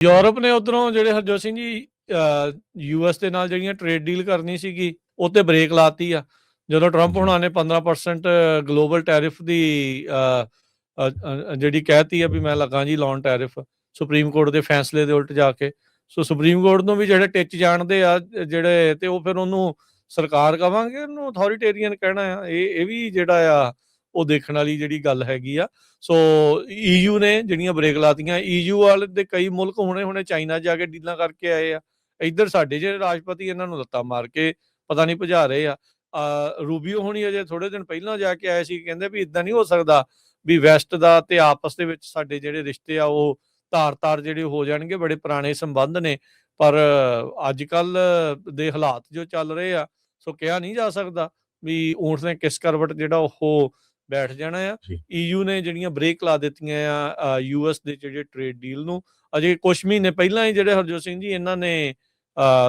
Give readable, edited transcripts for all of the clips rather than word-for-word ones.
Europe ਨੇ ਉੱਧਰੋਂ ਜਿਹੜੇ ਹਰਜੋਤ ਸਿੰਘ ਜੀ ਯੂਐਸ ਦੇ ਨਾਲ ਜਿਹੜੀਆਂ ਟ੍ਰੇਡ ਡੀਲ ਕਰਨੀ ਸੀਗੀ ਉਹ ਤੇ ਬ੍ਰੇਕ ਲਾਤੀ ਆ। ਜਦੋਂ ਟਰੰਪ ਜੀ। ਹੁਣਾਂ ਨੇ 15% ਗਲੋਬਲ ਟੈਰਿਫ ਦੀ ਜਿਹੜੀ ਕਹਿਤੀ ਆ ਵੀ ਮੈਂ ਲੱਗਾ ਜੀ ਲਾਉਣ ਟੈਰਿਫ, ਸੁਪਰੀਮ ਕੋਰਟ ਦੇ ਫੈਸਲੇ ਦੇ ਉਲਟ ਜਾ ਕੇ। ਸੋ ਸੁਪਰੀਮ ਕੋਰਟ ਨੂੰ ਵੀ ਜਿਹੜੇ ਟਿੱਚ ਜਾਣਦੇ ਆ ਜਿਹੜੇ, ਤੇ ਉਹ ਫਿਰ ਉਹਨੂੰ ਸਰਕਾਰ ਕਵਾਂਗੇ, ਉਹਨੂੰ ਅਥੋਰੀਟੇਰੀਅਨ ਕਹਿਣਾ ਆ। ਇਹ ਵੀ ਜਿਹੜਾ ਆ ਉਹ ਦੇਖਣ ਵਾਲੀ ਜਿਹੜੀ ਗੱਲ ਹੈਗੀ ਆ। ਸੋ ਈਯੂ ਨੇ ਜਿਹੜੀਆਂ ਬ੍ਰੇਕ ਲਾਤੀਆਂ, ਈਯੂ ਵਾਲੇ ਦੇ ਕਈ ਮੁਲਕ ਹੁਣੇ ਚਾਈਨਾ ਜਾ ਕੇ ਡੀਲਾਂ ਕਰਕੇ ਆਏ ਆ। ਇੱਧਰ ਸਾਡੇ ਜਿਹੜੇ ਰਾਜਪਤੀ ਇਹਨਾਂ ਨੂੰ ਲੱਤਾਂ ਮਾਰ ਕੇ ਪਤਾ ਨਹੀਂ ਭਜਾ ਰਹੇ ਆ। ਰੂਬੀਓ ਹੁਣੀ ਅਜੇ ਥੋੜੇ ਦਿਨ ਪਹਿਲਾਂ ਜਾ ਕੇ ਆਏ ਸੀ, ਕਹਿੰਦੇ ਵੀ ਇਦਾਂ ਨਹੀਂ ਹੋ ਸਕਦਾ ਵੀ ਵੈਸਟ ਦਾ ਤੇ ਆਪਸ ਦੇ ਵਿੱਚ ਸਾਡੇ ਜਿਹੜੇ ਰਿਸ਼ਤੇ ਆ ਉਹ ਤਾਰ ਜਿਹੜੇ ਹੋ ਜਾਣਗੇ, ਬੜੇ ਪੁਰਾਣੇ ਸੰਬੰਧ ਨੇ। ਪਰ ਅੱਜ ਕੱਲ ਦੇ ਹਾਲਾਤ ਜੋ ਚੱਲ ਰਹੇ ਆ, ਸੋ ਕਿਹਾ ਨਹੀਂ ਜਾ ਸਕਦਾ ਵੀ ਊਂਠ ਨੇ ਕਿਸ ਕਰਵਟ ਜਿਹੜਾ ਉਹ ਬੈਠ ਜਾਣਾ ਆ। ਈਯੂ ਨੇ ਜਿਹੜੀਆਂ ਬ੍ਰੇਕ ਲਾ ਦਿੱਤੀਆਂ ਆ ਯੂਐਸ ਦੇ ਜਿਹੜੇ ਟ੍ਰੇਡ ਡੀਲ ਨੂੰ। ਅਜੇ ਕੁਝ ਮਹੀਨੇ ਪਹਿਲਾਂ ਹੀ ਜਿਹੜੇ ਹਰਜੋਤ ਸਿੰਘ ਜੀ ਇਹਨਾਂ ਨੇ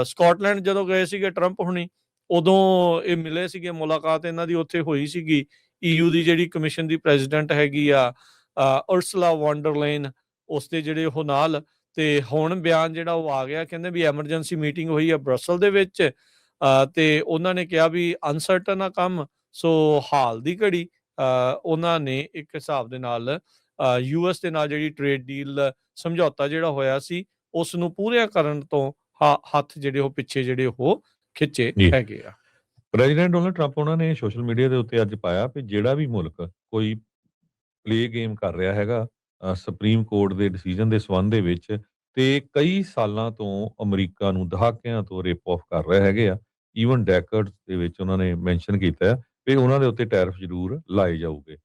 ਸਕਾਟਲੈਂਡ ਜਦੋਂ ਗਏ ਸੀਗੇ ਟਰੰਪ ਹੁਣੀ, ਉਦੋਂ ਇਹ ਮਿਲੇ ਸੀਗੇ, ਮੁਲਾਕਾਤ ਇਹਨਾਂ ਦੀ ਉੱਥੇ ਹੋਈ ਸੀਗੀ। ਈਯੂ ਦੀ ਜਿਹੜੀ ਕਮਿਸ਼ਨ ਦੀ ਪ੍ਰੈਜ਼ੀਡੈਂਟ ਹੈਗੀ ਆ ਉਰਸੁਲਾ ਵੌਨ ਡਰ ਲਾਇਨ, ਉਸਦੇ ਜਿਹੜੇ ਉਹ ਨਾਲ। ਤੇ ਹੁਣ ਬਿਆਨ ਜਿਹੜਾ ਉਹ ਆ ਗਿਆ, ਕਹਿੰਦੇ ਵੀ ਐਮਰਜੈਂਸੀ ਮੀਟਿੰਗ ਹੋਈ ਆ ਬਰਸਲ ਦੇ ਵਿੱਚ, ਤੇ ਉਹਨਾਂ ਨੇ ਕਿਹਾ ਵੀ ਅਨਸਰਟਨ ਆ ਕੰਮ। ਸੋ ਹਾਲ ਦੀ ਘੜੀ ਉਹਨਾਂ ਨੇ ਇੱਕ ਹਿਸਾਬ ਦੇ ਨਾਲ ਯੂਐਸ ਦੇ ਨਾਲ ਜਿਹੜੀ ਟ੍ਰੇਡ ਡੀਲ ਸਮਝੌਤਾ ਜਿਹੜਾ ਹੋਇਆ ਸੀ ਉਸ ਨੂੰ ਪੂਰਿਆਂ ਕਰਨ ਤੋਂ ਹੱਥ ਜਿਹੜੇ ਉਹ ਪਿੱਛੇ ਜਿਹੜੇ ਉਹ ਖਿੱਚੇ ਹੈਗੇ ਆ। ਪ੍ਰੈਜ਼ੀਡੈਂਟ ਡੋਨਲਡ ਟਰੰਪ ਉਹਨਾਂ ਨੇ ਸੋਸ਼ਲ ਮੀਡੀਆ ਦੇ ਉੱਤੇ ਅੱਜ ਪਾਇਆ ਵੀ ਜਿਹੜਾ ਵੀ ਮੁਲਕ ਕੋਈ ਪਲੇ ਗੇਮ ਕਰ ਰਿਹਾ ਹੈਗਾ ਸੁਪਰੀਮ ਕੋਰਟ ਦੇ ਡਿਸੀਜਨ ਦੇ ਸੰਬੰਧ ਦੇ ਵਿੱਚ, ਤੇ ਕਈ ਸਾਲਾਂ ਤੋਂ ਅਮਰੀਕਾ ਨੂੰ ਦਹਾਕਿਆਂ ਤੋਂ ਰਿਪ ਆਫ ਕਰ ਰਹੇ ਹੈਗੇ ਆ, ਈਵਨ ਡੈਕਡਸ ਦੇ ਵਿੱਚ ਉਹਨਾਂ ਨੇ ਮੈਂਸ਼ਨ ਕੀਤਾ ਵੀ ਉਹਨਾਂ ਦੇ ਉੱਤੇ ਟੈਰਿਫ ਜ਼ਰੂਰ ਲਾਏ ਜਾਊਗੇ।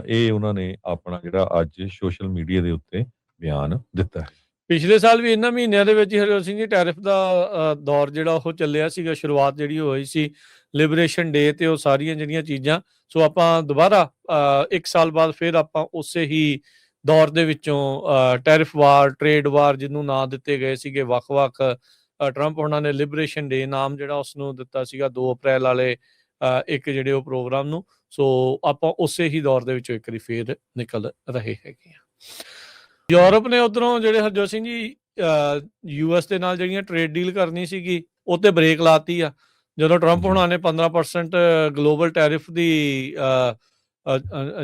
ਇਹ ਉਹਨਾਂ ਨੇ ਆਪਣਾ ਜਿਹੜਾ ਅੱਜ ਸੋਸ਼ਲ ਮੀਡੀਆ ਦੇ ਉੱਤੇ ਬਿਆਨ ਦਿੱਤਾ ਹੈ। ਪਿਛਲੇ ਸਾਲ ਵੀ ਇਹਨਾਂ ਮਹੀਨਿਆਂ ਦੇ ਵਿੱਚ ਹਰਜੋਤ ਸਿੰਘ ਜੀ ਟੈਰਿਫ ਦਾ ਦੌਰ ਜਿਹੜਾ ਉਹ ਚੱਲਿਆ ਸੀਗਾ। ਸ਼ੁਰੂਆਤ ਜਿਹੜੀ ਹੋਈ ਸੀ ਲਿਬਰੇਸ਼ਨ ਡੇ ਤੇ ਉਹ ਸਾਰੀਆਂ ਜਿਹੜੀਆਂ ਚੀਜ਼ਾਂ। ਸੋ ਆਪਾਂ ਦੁਬਾਰਾ 1 ਸਾਲ ਬਾਅਦ ਫਿਰ ਆਪਾਂ ਉਸੇ ਹੀ ਦੌਰ ਦੇ ਵਿੱਚੋਂ ਟੈਰਿਫ ਵਾਰ, ਟ੍ਰੇਡ ਵਾਰ ਜਿਹਨੂੰ ਨਾਂ ਦਿੱਤੇ ਗਏ ਸੀਗੇ ਵੱਖ-ਵੱਖ। ਟਰੰਪ ਉਹਨਾਂ ਨੇ ਲਿਬਰੇਸ਼ਨ ਡੇ ਨਾਮ ਜਿਹੜਾ ਉਸਨੂੰ ਦਿੱਤਾ ਸੀਗਾ 2 ਅਪ੍ਰੈਲ ਵਾਲੇ ਇੱਕ ਜਿਹੜੇ ਉਹ ਪ੍ਰੋਗਰਾਮ ਨੂੰ। ਸੋ ਆਪਾਂ ਉਸੇ ਹੀ ਦੌਰ ਦੇ ਵਿੱਚੋਂ ਇੱਕ ਵਾਰੀ ਫੇਰ ਨਿਕਲ ਰਹੇ ਹੈਗੇ ਆ। ਯੂਰਪ ਨੇ ਉੱਧਰੋਂ ਜਿਹੜੇ ਹਰਜੋਤ ਸਿੰਘ ਜੀ ਯੂਐਸ ਦੇ ਨਾਲ ਜਿਹੜੀਆਂ ਟ੍ਰੇਡ ਡੀਲ ਕਰਨੀ ਸੀਗੀ ਉਹ ਤੇ ਬ੍ਰੇਕ ਲਾਤੀ ਆ। ਜਦੋਂ ਟਰੰਪ ਹੁਣਾਂ ਨੇ 15% ਗਲੋਬਲ ਟੈਰਿਫ ਦੀ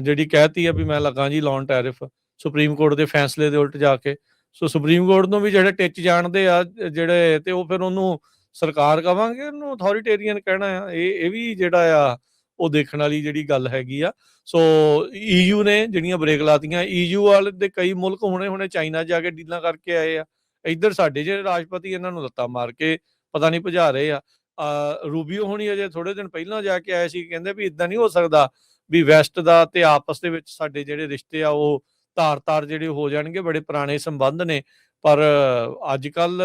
ਜਿਹੜੀ ਕਹਿਤੀ ਆ ਵੀ ਮੈਂ ਲੱਗਾ ਜੀ ਲਾਉਣ ਟੈਰਿਫ, ਸੁਪਰੀਮ ਕੋਰਟ ਦੇ ਫੈਸਲੇ ਦੇ ਉਲਟ ਜਾ ਕੇ। ਸੋ ਸੁਪਰੀਮ ਕੋਰਟ ਨੂੰ ਵੀ ਜਿਹੜੇ ਟਿੱਚ ਜਾਣਦੇ ਆ ਜਿਹੜੇ, ਤੇ ਉਹ ਫਿਰ ਉਹਨੂੰ ਸਰਕਾਰ ਕਵਾਂਗੇ, ਉਹਨੂੰ ਅਥੋਰੀਟੇਰੀਅਨ ਕਹਿਣਾ ਆ। ਇਹ ਵੀ ਜਿਹੜਾ ਆ ਉਹ ਦੇਖਣ ਵਾਲੀ ਜਿਹੜੀ ਗੱਲ ਹੈਗੀ ਆ। ਸੋ ਈਯੂ ਨੇ ਜਿਹੜੀਆਂ ਬ੍ਰੇਕ ਲਾਤੀਆਂ, ਈਯੂ ਵਾਲੇ ਦੇ ਕਈ ਮੁਲਕ ਹੁਣੇ ਚਾਈਨਾ ਜਾ ਕੇ ਡੀਲਾਂ ਕਰਕੇ ਆਏ ਆ। ਇੱਧਰ ਸਾਡੇ ਜਿਹੜੇ ਰਾਜਪਤੀ ਇਹਨਾਂ ਨੂੰ ਲੱਤਾਂ ਮਾਰ ਕੇ ਪਤਾ ਨਹੀਂ ਭਜਾ ਰਹੇ ਆ। ਰੂਬੀਓ ਹੁਣੀ ਅਜੇ ਥੋੜੇ ਦਿਨ ਪਹਿਲਾਂ ਜਾ ਕੇ ਆਏ ਸੀ, ਕਹਿੰਦੇ ਵੀ ਇਦਾਂ ਨਹੀਂ ਹੋ ਸਕਦਾ ਵੀ ਵੈਸਟ ਦਾ ਤੇ ਆਪਸ ਦੇ ਵਿੱਚ ਸਾਡੇ ਜਿਹੜੇ ਰਿਸ਼ਤੇ ਆ ਉਹ ਤਾਰ ਜਿਹੜੇ ਹੋ ਜਾਣਗੇ, ਬੜੇ ਪੁਰਾਣੇ ਸੰਬੰਧ ਨੇ। ਪਰ ਅੱਜ ਕੱਲ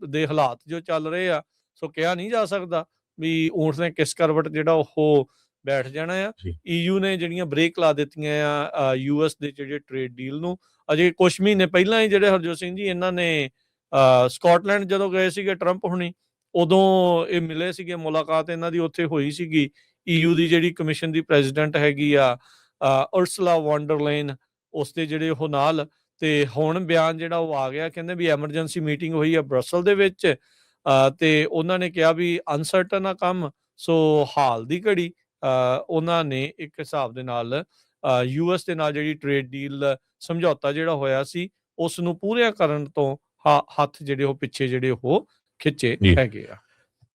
ਦੇ ਹਾਲਾਤ ਜੋ ਚੱਲ ਰਹੇ ਆ, ਸੋ ਕਿਹਾ ਨਹੀਂ ਜਾ ਸਕਦਾ ਵੀ ਊਂਠ ਨੇ ਕਿਸ ਕਰਵਟ ਜਿਹੜਾ ਉਹ ਬੈਠ ਜਾਣਾ ਆ। ਈਯੂ ਨੇ ਜਿਹੜੀਆਂ ਬ੍ਰੇਕ ਲਾ ਦਿੱਤੀਆਂ ਆ ਯੂਐਸ ਦੇ ਜਿਹੜੇ ਟ੍ਰੇਡ ਡੀਲ ਨੂੰ। ਅਜੇ ਕੁਝ ਮਹੀਨੇ ਪਹਿਲਾਂ ਹੀ ਜਿਹੜੇ ਹਰਜੋਤ ਸਿੰਘ ਜੀ ਇਹਨਾਂ ਨੇ ਸਕਾਟਲੈਂਡ ਜਦੋਂ ਗਏ ਸੀਗੇ ਟਰੰਪ ਹੁਣੀ, ਉਦੋਂ ਇਹ ਮਿਲੇ ਸੀਗੇ, ਮੁਲਾਕਾਤ ਇਹਨਾਂ ਦੀ ਉੱਥੇ ਹੋਈ ਸੀਗੀ। ਈਯੂ ਦੀ ਜਿਹੜੀ ਕਮਿਸ਼ਨ ਦੀ ਪ੍ਰੈਜ਼ੀਡੈਂਟ ਹੈਗੀ ਆ ਉਰਸੁਲਾ ਵੌਨ ਡਰ ਲਾਇਨ, ਉਸਦੇ ਜਿਹੜੇ ਉਹ ਨਾਲ। ਤੇ ਹੁਣ ਬਿਆਨ ਜਿਹੜਾ ਉਹ ਆ ਗਿਆ, ਕਹਿੰਦੇ ਵੀ ਐਮਰਜੈਂਸੀ ਮੀਟਿੰਗ ਹੋਈ ਆ ਬਰਸਲ ਦੇ ਵਿੱਚ, ਤੇ ਉਹਨਾਂ ਨੇ ਕਿਹਾ ਵੀ ਅਨਸਰਟਨ ਆ ਕੰਮ। ਸੋ ਹਾਲ ਦੀ ਘੜੀ ਉਹਨਾਂ ਨੇ ਇੱਕ ਹਿਸਾਬ ਦੇ ਨਾਲ ਯੂਐਸ ਦੇ ਨਾਲ ਜਿਹੜੀ ਟ੍ਰੇਡ ਡੀਲ ਸਮਝੌਤਾ ਜਿਹੜਾ ਹੋਇਆ ਸੀ ਉਸ ਨੂੰ ਪੂਰਿਆਂ ਕਰਨ ਤੋਂ ਹੱਥ ਜਿਹੜੇ ਉਹ ਪਿੱਛੇ ਜਿਹੜੇ ਉਹ ਖਿੱਚੇ ਹੈਗੇ ਆ।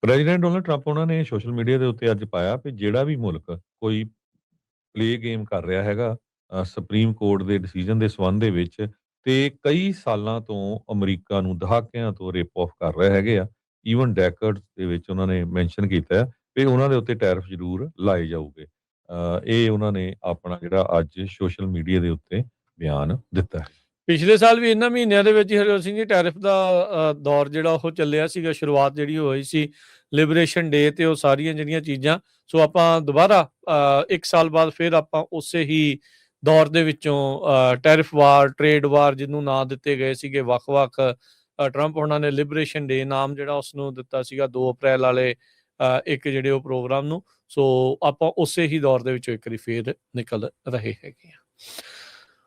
ਪ੍ਰੈਜ਼ੀਡੈਂਟ ਡੋਨਲਡ ਟਰੰਪ ਉਹਨਾਂ ਨੇ ਸੋਸ਼ਲ ਮੀਡੀਆ ਦੇ ਉੱਤੇ ਅੱਜ ਪਾਇਆ ਵੀ ਜਿਹੜਾ ਵੀ ਮੁਲਕ ਕੋਈ ਪਲੇ ਗੇਮ ਕਰ ਰਿਹਾ ਹੈਗਾ ਸੁਪਰੀਮ ਕੋਰਟ ਦੇ ਡਿਸੀਜਨ ਦੇ ਸੰਬੰਧ ਦੇ ਵਿੱਚ, ਤੇ ਕਈ ਸਾਲਾਂ ਤੋਂ ਅਮਰੀਕਾ ਨੂੰ ਦਹਾਕਿਆਂ ਤੋਂ ਰਿਪ ਆਫ ਕਰ ਰਹੇ ਹੈਗੇ ਆ, ਈਵਨ ਡੈਕਡਸ ਦੇ ਵਿੱਚ ਉਹਨਾਂ ਨੇ ਮੈਂਸ਼ਨ ਕੀਤਾ ਵੀ ਉਹਨਾਂ ਦੇ ਉੱਤੇ ਟੈਰਿਫ ਜ਼ਰੂਰ ਲਾਏ ਜਾਊਗੇ। ਇਹ ਉਹਨਾਂ ਨੇ ਆਪਣਾ ਜਿਹੜਾ ਅੱਜ ਸੋਸ਼ਲ ਮੀਡੀਆ ਦੇ ਉੱਤੇ ਬਿਆਨ ਦਿੱਤਾ ਹੈ। ਪਿਛਲੇ ਸਾਲ ਵੀ ਇਹਨਾਂ ਮਹੀਨਿਆਂ ਦੇ ਵਿੱਚ ਹਰਜੋਤ ਸਿੰਘ ਜੀ ਟੈਰਿਫ ਦਾ ਦੌਰ ਜਿਹੜਾ ਉਹ ਚੱਲਿਆ ਸੀਗਾ। ਸ਼ੁਰੂਆਤ ਜਿਹੜੀ ਹੋਈ ਸੀ ਲਿਬਰੇਸ਼ਨ ਡੇ ਤੇ ਉਹ ਸਾਰੀਆਂ ਜਿਹੜੀਆਂ ਚੀਜ਼ਾਂ। ਸੋ ਆਪਾਂ ਦੁਬਾਰਾ 1 ਸਾਲ ਬਾਅਦ ਫਿਰ ਆਪਾਂ ਉਸੇ ਹੀ ਦੌਰ ਦੇ ਵਿੱਚੋਂ ਟੈਰਿਫ ਵਾਰ, ਟ੍ਰੇਡ ਵਾਰ ਜਿਹਨੂੰ ਨਾਂ ਦਿੱਤੇ ਗਏ ਸੀਗੇ ਵੱਖ-ਵੱਖ। ਟਰੰਪ ਉਹਨਾਂ ਨੇ ਲਿਬਰੇਸ਼ਨ ਡੇ ਨਾਮ ਜਿਹੜਾ ਉਸਨੂੰ ਦਿੱਤਾ ਸੀਗਾ 2 ਅਪ੍ਰੈਲ ਵਾਲੇ ਇੱਕ ਜਿਹੜੇ ਉਹ ਪ੍ਰੋਗਰਾਮ ਨੂੰ। ਸੋ ਆਪਾਂ ਉਸੇ ਹੀ ਦੌਰ ਦੇ ਵਿੱਚੋਂ ਇੱਕ ਵਾਰੀ ਫੇਰ ਨਿਕਲ ਰਹੇ ਹੈਗੇ ਆ।